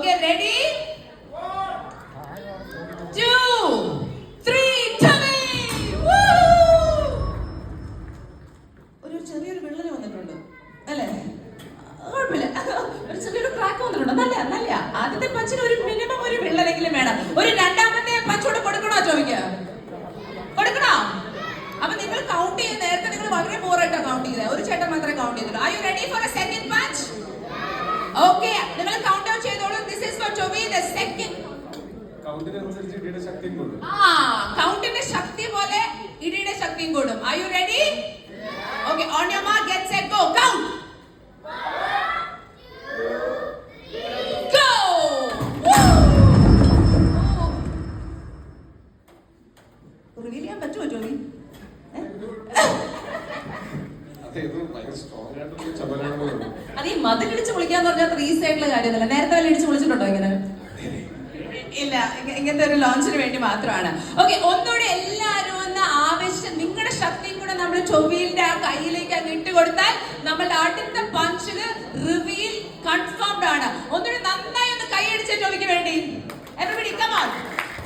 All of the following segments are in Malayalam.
Okay, ready? 2, 3, Tommy! ഒരു ചെറിയൊരു വിള്ളൽ വന്നിട്ടുണ്ട് അല്ലേ? കുഴപ്പമില്ല, ഒരു ചെറിയൊരു ക്രാക്ക് വന്നിട്ടുണ്ട്. നല്ല നല്ല ആദ്യത്തെ പഞ്ചിന് ഒരു മിനിമം ഒരു വിള്ളലെങ്കിലും വേണം. ഒരു രണ്ടാമത്തെ പഞ്ചോട് കൊടുക്കണോ ചോദിക്കുക? കൊടുക്കണോ? അപ്പൊ നിങ്ങൾ കൗണ്ട് ചെയ്ത് നേരത്തെ നിങ്ങൾ വളരെ ബോറായിട്ടാണ് കൗണ്ട് ചെയ്തത്. ഒരു ചേട്ടൻ മാത്രമേ കൗണ്ട് ചെയ്തുള്ളൂ. Are you ready for a second punch? Okay, നിങ്ങൾ കൗണ്ട് ഔട്ട് ചെയ്തോളൂ. This is for Tommy, the second. കൗണ്ടിനനുസരിച്ച് ഇടിയുടെ ശക്തിയും കൂടും. കൗണ്ടിന്റെ ശക്തി പോലെ ഇടിയുടെ ശക്തിയും കൂടും. Are you ready? Okay, on your mark, get set, go. Count. 1, 2, 3, go. Reveal ചെയ്യാൻ പറ്റുമോ ജോലി? അത് ഈ മതിലിടിച്ച് വിളിക്കാന്ന് പറഞ്ഞാൽ അത്ര ഈസി ആയിട്ടുള്ള കാര്യമൊന്നുമില്ല. നേരത്തെ വല്ല ഇടിച്ച് വിളിച്ചിട്ടുണ്ടോ ഇങ്ങനെ? ഇല്ല, ഇങ്ങനത്തെ ഒരു ലോഞ്ചിന് വേണ്ടി മാത്രമാണ്. ഓക്കെ, ഒന്നുകൂടെ എല്ലാവരും ഒന്ന് ആവശ്യം നിങ്ങളുടെ ശക്തിയും കൂടെ നമ്മൾ ചൊവ്വയിലെ ആ കയ്യിലേക്ക് അങ്ങ് ഇട്ട് കൊടുത്താൽ നമ്മളുടെ അടുത്ത പഞ്ചില് റിവീൽ കൺഫേംഡ് ആണ്. ഒന്നുകൂടെ നന്നായി ഒന്ന് കൈയടിച്ച ചൊവ്വയ്ക്ക് വേണ്ടി. Everybody, come on.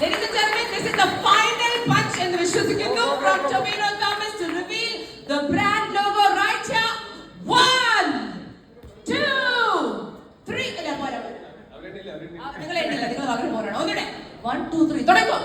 Ladies and gentlemen, this is the final punch എന്ന് വിശ്വസിക്കുന്നു from Tomino Thomas to reveal the brand logo right here. 1, 2, 3. നിങ്ങൾ എണ്ണില്ല, നിങ്ങൾ പകരം പോരാണ്. ഒന്നുകൂടെ 1, 2, 3 തുടങ്ങോ.